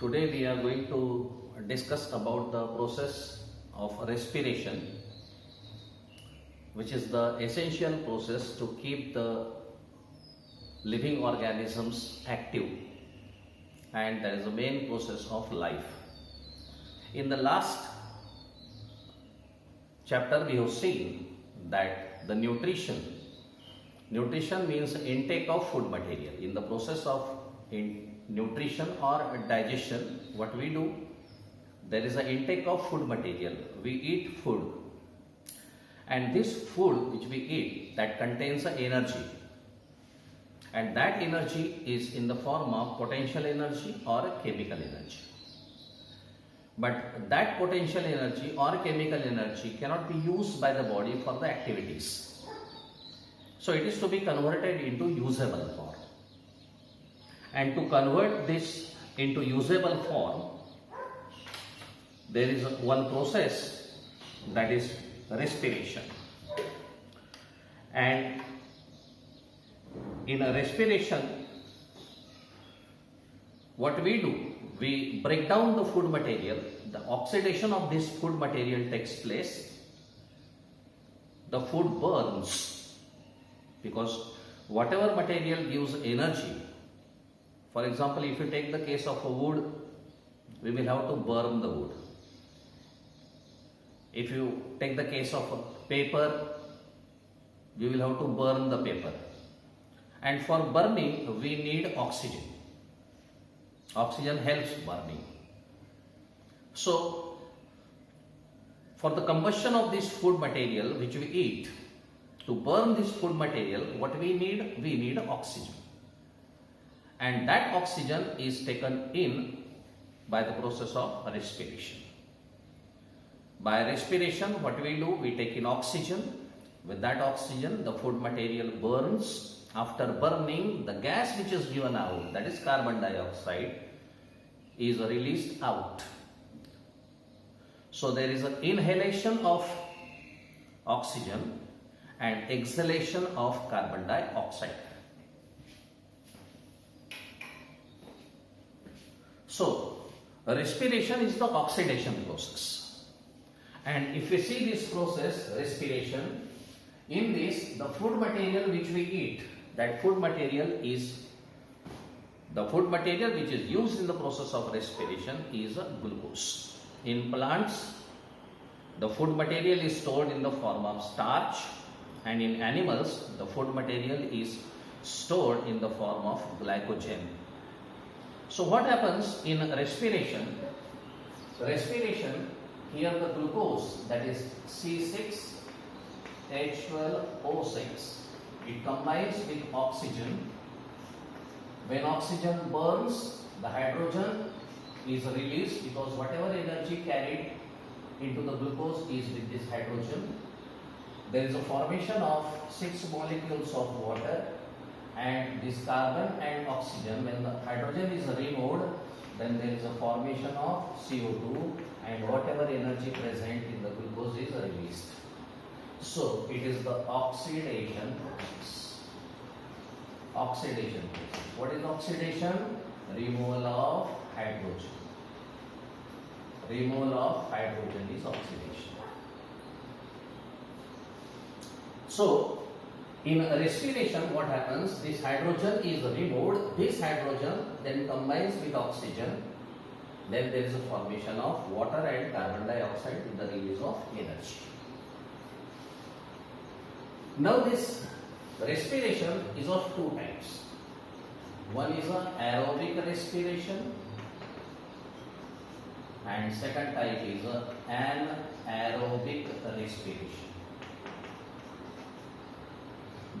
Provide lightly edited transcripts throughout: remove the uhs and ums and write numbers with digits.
Today we are going to discuss about the process of respiration, which is the essential process to keep the living organisms active, and that is the main process of life. In the last chapter we have seen that the nutrition means intake of food material. In the process of nutrition or digestion, what we do, there is an intake of food material. We eat food, and this food which we eat, that contains energy, and that energy is in the form of potential energy or chemical energy. But that potential energy or chemical energy cannot be used by the body for the activities. So it is to be converted into usable form. And to convert this into usable form, there is one process, that is respiration. And in a respiration, what we do, we break down the food material. The oxidation of this food material takes place. The food burns, because whatever material gives energy, for example, if you take the case of a wood, we will have to burn the wood. If you take the case of a paper, we will have to burn the paper. And for burning, we need oxygen. Oxygen helps burning. So, for the combustion of this food material which we eat, to burn this food material, what we need oxygen. And that oxygen is taken in by the process of respiration. By respiration, what we do, we take in oxygen. With that oxygen, the food material burns. After burning, the gas which is given out, that is carbon dioxide, is released out. So there is an inhalation of oxygen and exhalation of carbon dioxide. So respiration is the oxidation process. And if we see this process, respiration, in this, the food material which we eat, that food material is, the food material which is used in the process of respiration is glucose. In plants, the food material is stored in the form of starch, and in animals, the food material is stored in the form of glycogen. So what happens in respiration? Respiration, here the glucose, that is C6H12O6, it combines with oxygen. When oxygen burns, the hydrogen is released, because whatever energy carried into the glucose is with this hydrogen. There is a formation of 6 molecules of water and this carbon and oxygen. When the hydrogen is removed, then there is a formation of CO2, and whatever energy present in the glucose is released. So it is the oxidation process. Oxidation process. What is oxidation? Removal of hydrogen. Removal of hydrogen is oxidation. So in respiration, what happens? This hydrogen is removed. This hydrogen then combines with oxygen. Then there is a formation of water and carbon dioxide with the release of energy. Now this respiration is of two types. One is an aerobic respiration, and second type is an anaerobic respiration.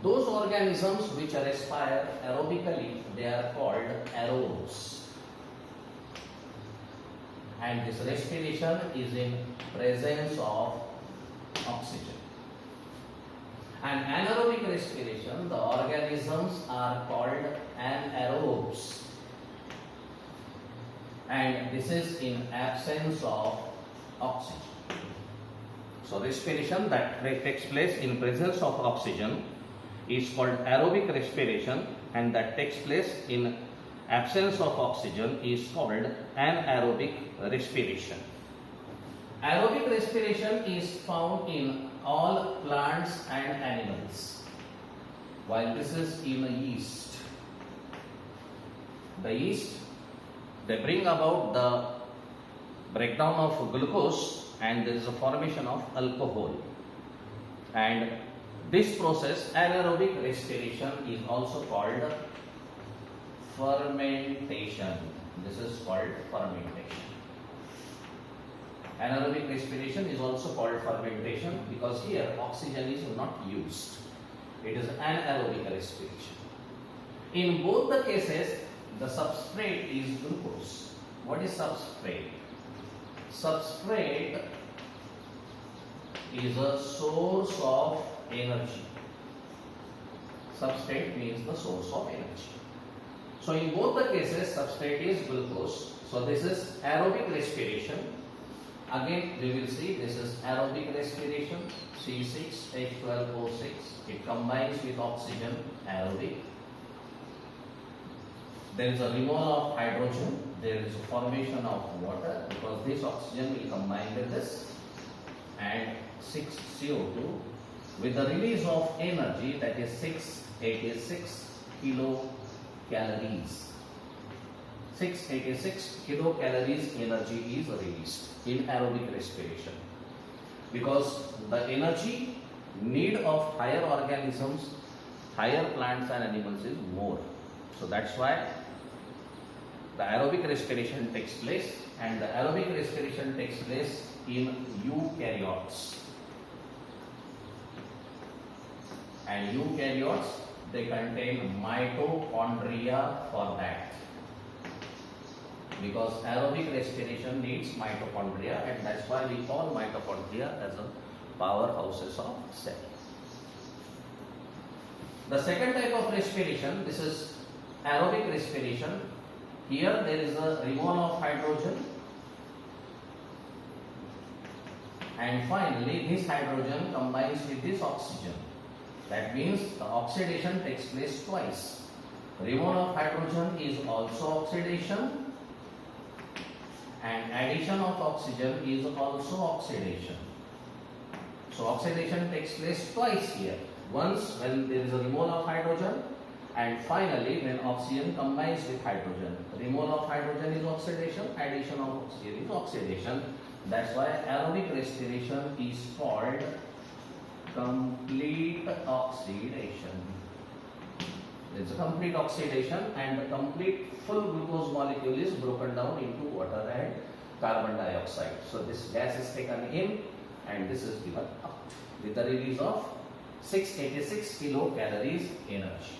Those organisms which respire aerobically, they are called aerobes. And this respiration is in presence of oxygen. And anaerobic respiration, the organisms are called anaerobes. And this is in absence of oxygen. So respiration that takes place in presence of oxygen is called aerobic respiration, and that takes place in absence of oxygen is called anaerobic respiration. Aerobic respiration is found in all plants and animals, while this is in yeast. The yeast, they bring about the breakdown of glucose and there is a formation of alcohol. And this process, anaerobic respiration, is also called fermentation. This is called fermentation. Anaerobic respiration is also called fermentation because here oxygen is not used. It is anaerobic respiration. In both the cases, the substrate is glucose. What is substrate? Substrate is a source of energy. Substrate means the source of energy. So in both the cases, substrate is glucose. So this is aerobic respiration. Again, we will see this is aerobic respiration, C6H12O6. It combines with oxygen, aerobic. There is a removal of hydrogen. There is a formation of water because this oxygen will combine with this and 6CO2 with the release of energy, that is 686 kilocalories. 686 kilocalories energy is released in aerobic respiration because the energy need of higher organisms, higher plants and animals is more. So that's why the aerobic respiration takes place, and the aerobic respiration takes place in eukaryotes. And eukaryotes, they contain mitochondria for that. Because aerobic respiration needs mitochondria, and that's why we call mitochondria as a powerhouses of cell. The second type of respiration, this is aerobic respiration. Here there is a removal of hydrogen, and finally this hydrogen combines with this oxygen. That means the oxidation takes place twice. Removal of hydrogen is also oxidation, and addition of oxygen is also oxidation. So oxidation takes place twice here. Once when there is a removal of hydrogen, and finally when oxygen combines with hydrogen. Removal of hydrogen is oxidation, addition of oxygen is oxidation. That's why aerobic respiration is called complete oxidation. It's a complete oxidation, and the complete full glucose molecule is broken down into water and carbon dioxide. So this gas is taken in and this is given out with the release of 686 kilocalories energy.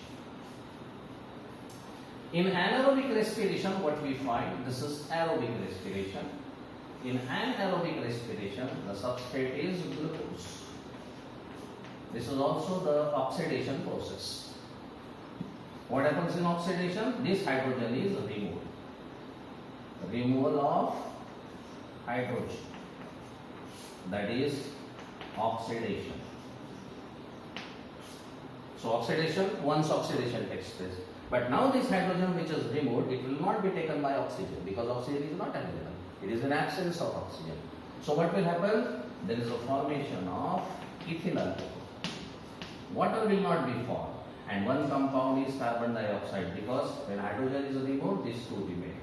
In anaerobic respiration, what we find, this is aerobic respiration. In anaerobic respiration, the substrate is glucose. This is also the oxidation process. What happens in oxidation? This hydrogen is removed. Removal of hydrogen. That is oxidation. So oxidation, once oxidation takes place. But now this hydrogen which is removed, it will not be taken by oxygen because oxygen is not available. It is an absence of oxygen. So what will happen? There is a formation of ethyl alcohol. Water will not be formed, and one compound is carbon dioxide because when hydrogen is removed, these two remain.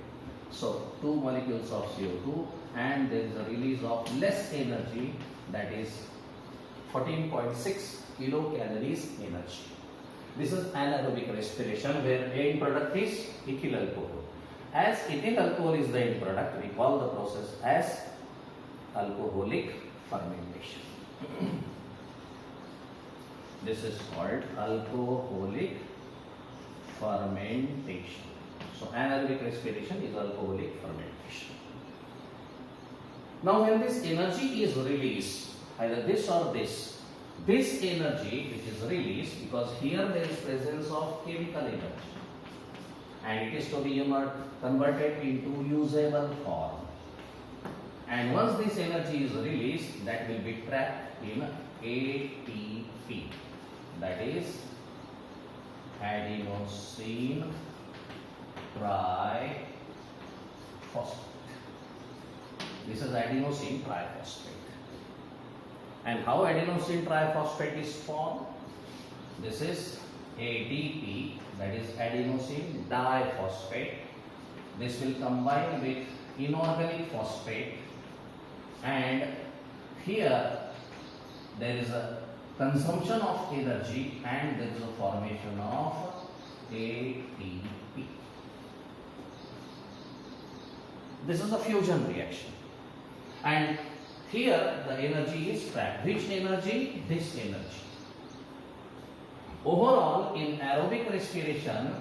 So two molecules of CO2, and there is a release of less energy, that is 14.6 kilocalories energy. This is anaerobic respiration where end product is ethyl alcohol. As ethyl alcohol is the end product, we call the process as alcoholic fermentation. This is called alcoholic fermentation. So anaerobic respiration is alcoholic fermentation. Now when this energy is released, either this or this energy which is released, because here there is presence of chemical energy and it is to be converted into usable form. And once this energy is released, that will be trapped in ATP, that is adenosine triphosphate. This is adenosine triphosphate. And how adenosine triphosphate is formed? This is ADP, that is adenosine diphosphate. This will combine with inorganic phosphate, and here there is a consumption of energy and there is a formation of ATP. This is a fusion reaction, and here the energy is trapped. Which energy? This energy. Overall, in aerobic respiration,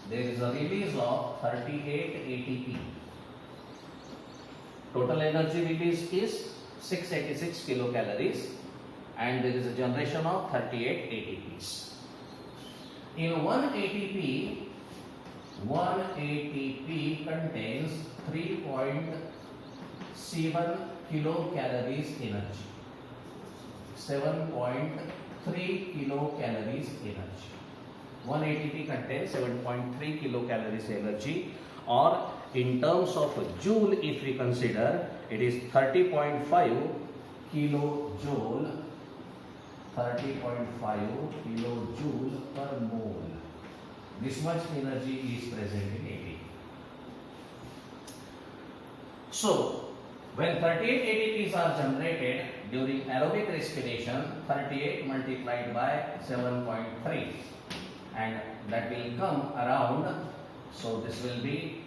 there is a release of 38 ATP. Total energy release is 686 kilocalories, and there is a generation of 38 ATPs. In one ATP contains 3.7 kilocalories energy. 7.3 kilocalories energy. One ATP contains 7.3 kilocalories energy, or in terms of joule, if we consider, it is 30.5 kilojoule. 30.5 kilojoule per mole. This much energy is present in ATP. So, when 38 ATPs are generated during aerobic respiration, 38 multiplied by 7.3, and that will come around, so this will be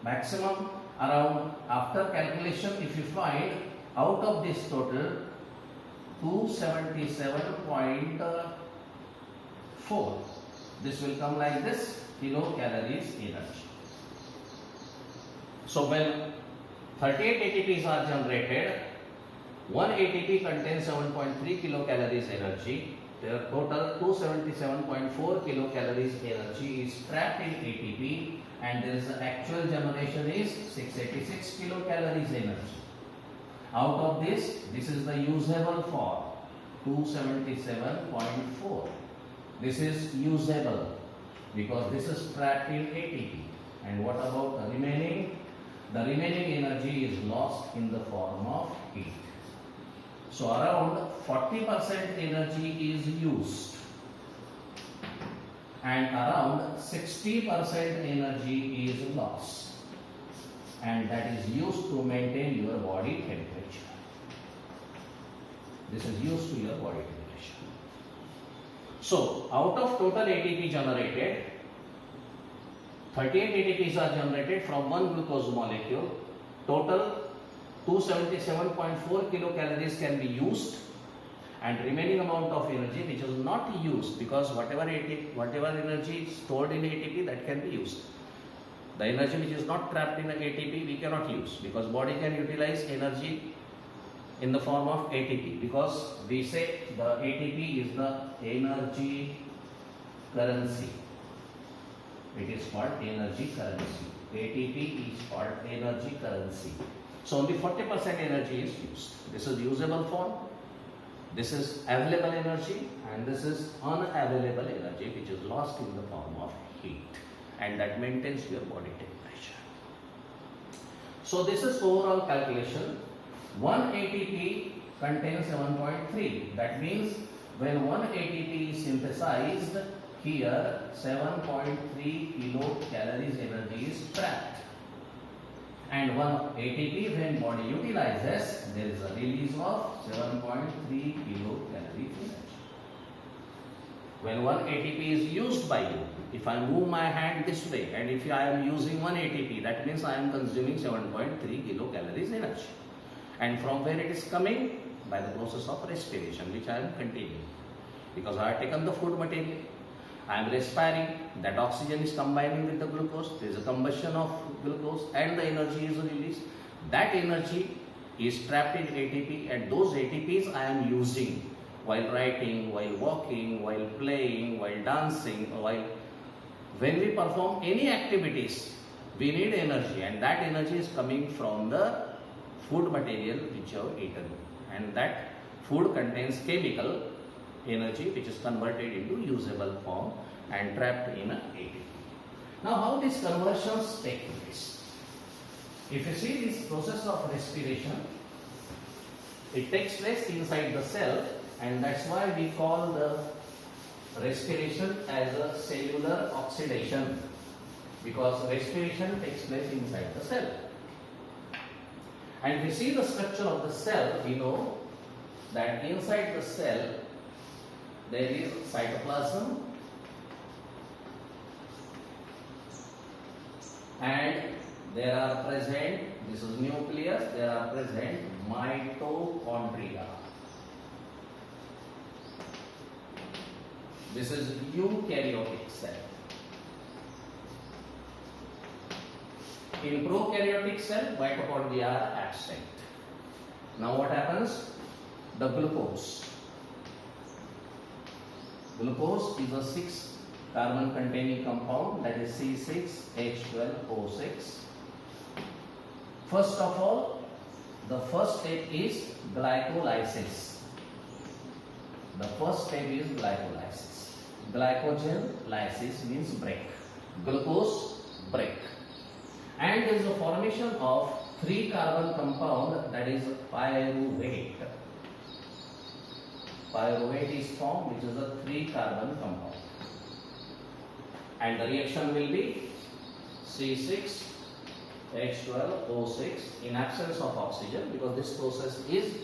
maximum around, after calculation, if you find out of this total 277.4, this will come like this, kilocalories energy. So when 38 ATPs are generated, one ATP contains 7.3 kilocalories energy. Their total 277.4 kilocalories energy is trapped in ATP, and there is actual generation is 686 kilocalories energy. Out of this is the usable form, 277.4. This is usable because this is trapped in ATP. And what about the remaining? The remaining energy is lost in the form of heat. So around 40% energy is used, and around 60% energy is lost, and that is used to maintain your body temperature. This is used to your body temperature. So out of total ATP generated, 38 ATPs are generated from one glucose molecule. Total 277.4 kilocalories can be used, and remaining amount of energy which is not used, because whatever energy stored in ATP, that can be used. The energy which is not trapped in ATP we cannot use, because body can utilize energy in the form of ATP, because we say the ATP is the energy currency. It is called energy currency. ATP is called energy currency. So only 40% energy is used. This is usable form, this is available energy, and this is unavailable energy which is lost in the form of heat, and that maintains your body temperature. So this is overall calculation. One ATP contains 7.3. That means when one ATP is synthesized, here 7.3 kilocalories energy is trapped. And one ATP, when body utilizes, there is a release of 7.3 kilocalories energy. When one ATP is used by you, if I move my hand this way, and if I am using one ATP, that means I am consuming 7.3 kilocalories energy. And from where it is coming? By the process of respiration, which I am continuing. Because I have taken the food material, I am respiring, that oxygen is combining with the glucose, there is a combustion of glucose, and the energy is released. That energy is trapped in ATP, and those ATPs I am using while writing, while walking, while playing, while dancing, when we perform any activities, we need energy, and that energy is coming from the food material which you have eaten, and that food contains chemical energy which is converted into usable form and trapped in a ATP. Now how these conversions take place? If you see this process of respiration, it takes place inside the cell, and that's why we call the respiration as a cellular oxidation, because respiration takes place inside the cell. And if we see the structure of the cell, we know that inside the cell there is cytoplasm, and there are present, this is nucleus, there are present mitochondria. This is eukaryotic cell. In prokaryotic cell, mitochondria are absent. Now what happens? The glucose. Glucose is a 6 carbon containing compound, that is C6H12O6. First of all, the first step is glycolysis. The first step is glycolysis. Glycogen lysis means break. Glucose break. And there is a formation of 3 carbon compound, that is pyruvate. Pyruvate is formed, which is a 3 carbon compound. And the reaction will be C6H12O6 in absence of oxygen, because this process is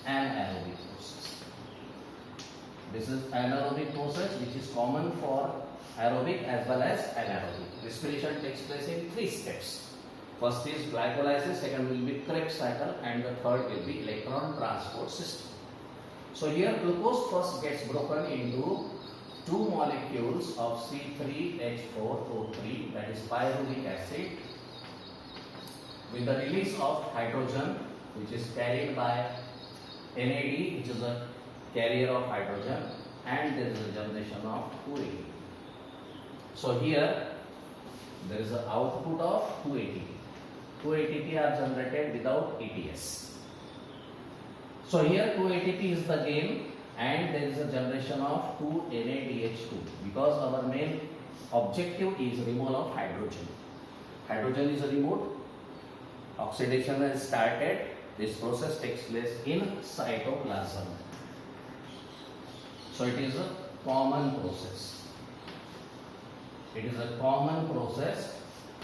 anaerobic process. This is anaerobic process which is common for aerobic as well as anaerobic. Respiration takes place in 3 steps. First is glycolysis, second will be Krebs cycle, and the third will be electron transport system. So here glucose first gets broken into 2 molecules of C3H4O3, that is pyruvic acid, with the release of hydrogen, which is carried by NAD, which is a carrier of hydrogen, and there is a generation of 2 ATP. So here there is an output of 2 ATP. 2 ATP are generated without ETS. So here 2 ATP is the gain, and there is a generation of 2 NADH2, because our main objective is removal of hydrogen. Hydrogen is removed, oxidation has started, this process takes place in cytoplasm. So it is a common process. It is a common process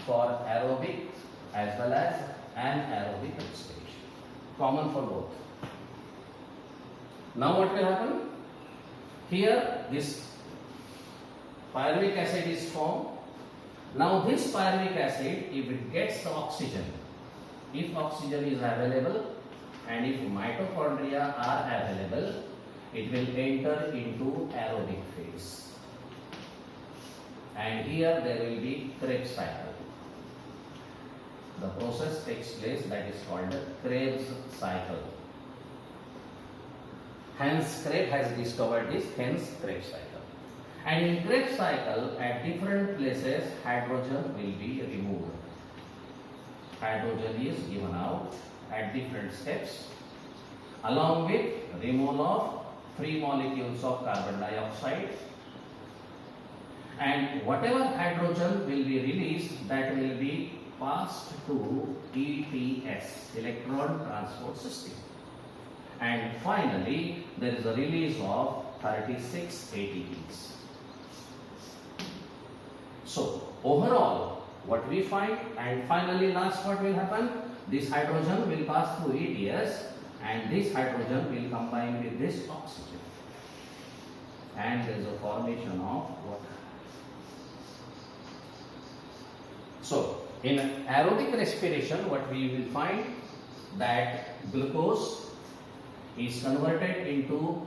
for aerobic as well as anaerobic respiration. Common for both. Now what will happen? Here this pyruvic acid is formed. Now this pyruvic acid, if it gets the oxygen, if oxygen is available and if mitochondria are available, it will enter into aerobic phase. And here there will be Krebs cycle. The process takes place that is called the Krebs cycle. Hence Krebs has discovered this, hence Krebs cycle. And in Krebs cycle, at different places, hydrogen will be removed. Hydrogen is given out at different steps, along with removal of 3 molecules of carbon dioxide, and whatever hydrogen will be released, that will be passed to ETS, electron transport system. And finally, there is a release of 36 ATPs. So overall, what we find, and finally last what will happen, this hydrogen will pass through ETS, and this hydrogen will combine with this oxygen, and there is a formation of water. So in aerobic respiration, what we will find, that glucose is converted into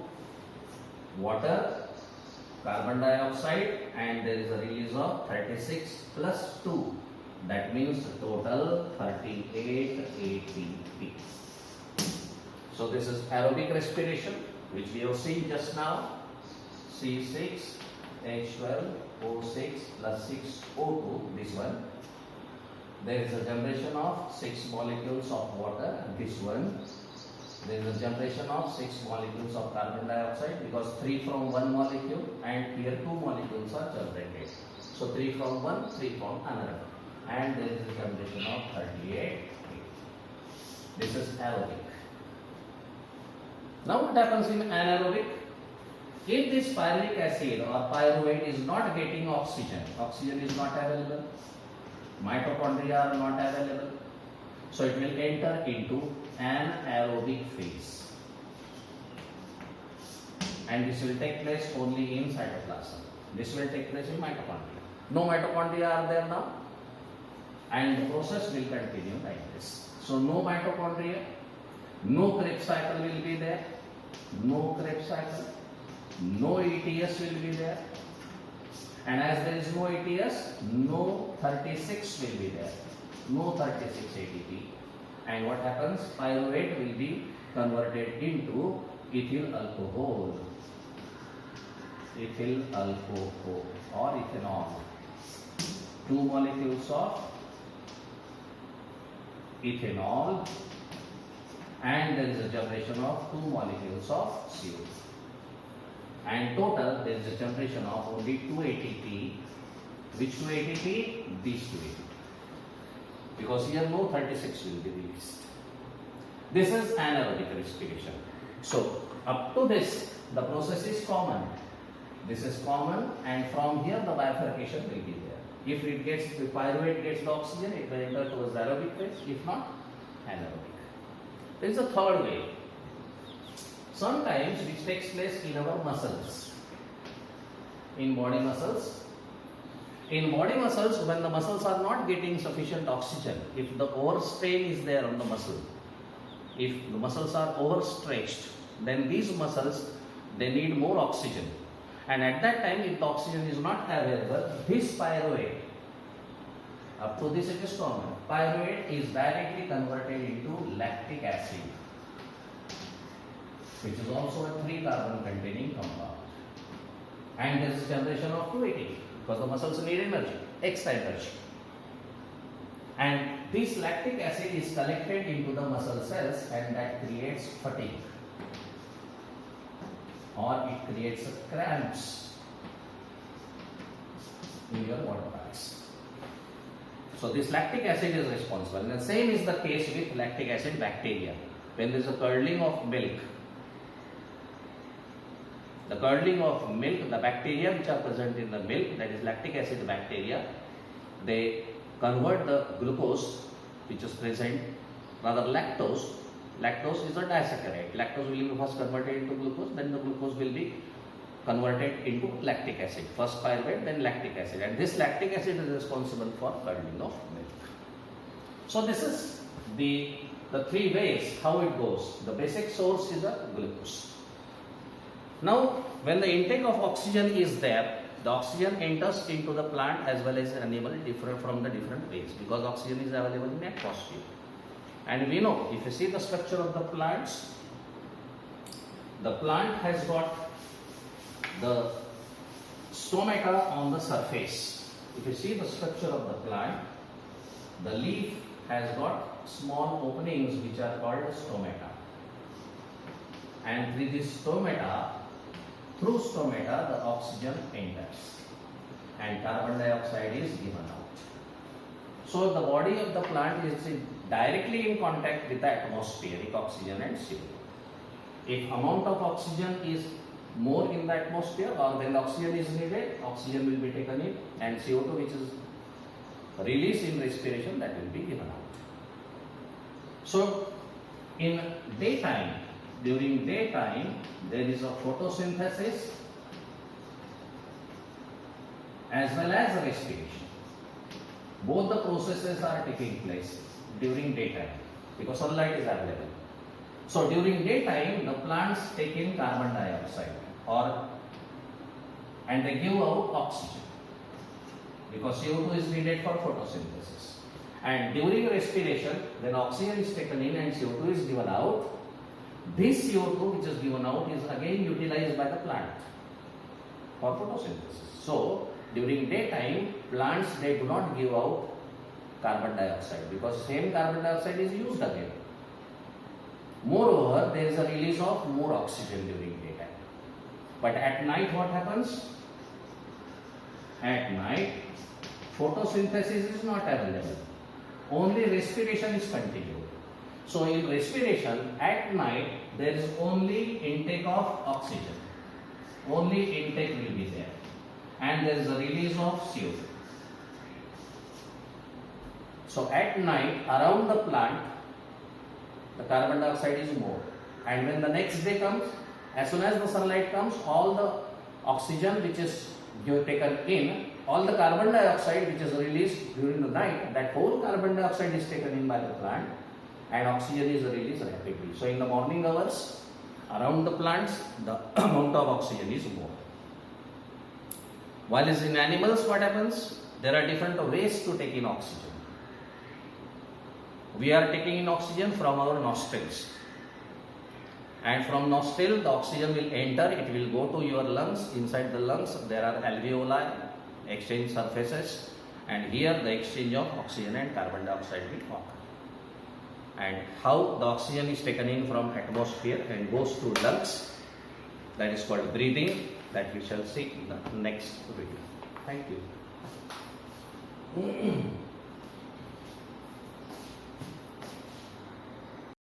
water, carbon dioxide, and there is a release of 36 plus 2. That means total 38 ATP. So this is aerobic respiration, which we have seen just now. C6H12O6 plus 6O2, this one. There is a generation of 6 molecules of water, this one. There is a generation of 6 molecules of carbon dioxide, because 3 from 1 molecule and here 2 molecules are generated. So 3 from one, 3 from another. And there is a generation of 38. This is aerobic. Now what happens in anaerobic? If this pyruvic acid or pyruvate is not getting oxygen, oxygen is not available, mitochondria are not available, so it will enter into anaerobic phase. And this will take place only in cytoplasm. This will take place in mitochondria. No mitochondria are there now, and the process will continue like this. So no mitochondria, no Krebs cycle will be there, no Krebs cycle, no ETS will be there, and as there is no ETS, no 36 will be there, no 36 ATP, and what happens? Pyruvate will be converted into ethyl alcohol, ethyl alcohol or ethanol. 2 molecules of ethanol, and there is a generation of 2 molecules of CO2. And total there is a generation of only 2 ATP. Which 2 ATP? These 2 ATP. Because here no 36 will be released. This is anaerobic respiration. So up to this the process is common. This is common, and from here the bifurcation will be there. If it gets, the pyruvate gets the oxygen, it will enter towards the aerobic phase. If not, anaerobic. There is a third way. Sometimes which takes place in our muscles, in body muscles. In body muscles, when the muscles are not getting sufficient oxygen, if the overstrain is there on the muscle, if the muscles are overstretched, then these muscles, they need more oxygen. And at that time, if the oxygen is not available, this pyruvate, up to this it is common, pyruvate is directly converted into lactic acid, which is also a 3-carbon containing compound. And there is a generation of 2 ATP because the muscles need energy, extra energy. And this lactic acid is collected into the muscle cells, and that creates fatigue, or it creates cramps in your water parts. So this lactic acid is responsible. And the same is the case with lactic acid bacteria. When there is a curdling of milk, the curdling of milk, the bacteria which are present in the milk, that is lactic acid bacteria, they convert the glucose which is present, rather lactose. Lactose is a disaccharide. Lactose will be first converted into glucose, then the glucose will be converted into lactic acid. First pyruvate, then lactic acid. And this lactic acid is responsible for curdling of milk. So this is the 3 ways how it goes. The basic source is the glucose. Now, when the intake of oxygen is there, the oxygen enters into the plant as well as animal different from the different ways, because oxygen is available in atmosphere. And we know, if you see the structure of the plants, the plant has got the stomata on the surface. If you see the structure of the plant, the leaf has got small openings which are called stomata. And through this stomata, the oxygen enters and carbon dioxide is given out. So the body of the plant is directly in contact with the atmospheric oxygen and CO2. If amount of oxygen is more in the atmosphere, or when the oxygen is needed, oxygen will be taken in, and CO2 which is released in respiration, that will be given out. So in daytime, during daytime, there is a photosynthesis as well as a respiration. Both the processes are taking place during daytime because sunlight is available. So during daytime, the plants take in carbon dioxide and they give out oxygen because CO2 is needed for photosynthesis. And during respiration, when oxygen is taken in and CO2 is given out, this CO2 which is given out is again utilized by the plant for photosynthesis. So during daytime, plants, they do not give out carbon dioxide because same carbon dioxide is used again. Moreover, there is a release of more oxygen during daytime. But at night what happens? at night, photosynthesis is not available. Only respiration is continued. So in respiration at night, there is only intake of oxygen. Only intake will be there. And there is a release of CO2. So at night, around the plant, the carbon dioxide is more. And when the next day comes, as soon as the sunlight comes, all the oxygen which is taken in, all the carbon dioxide which is released during the night, that whole carbon dioxide is taken in by the plant and oxygen is released rapidly. So in the morning hours, around the plants, the amount of oxygen is more. While in animals, what happens? There are different ways to take in oxygen. We are taking in oxygen from our nostrils. And from nostril, the oxygen will enter, it will go to your lungs. Inside the lungs, there are alveoli, exchange surfaces, and here the exchange of oxygen and carbon dioxide will occur. And how the oxygen is taken in from atmosphere and goes through lungs, that is called breathing, that we shall see in the next video. Thank you.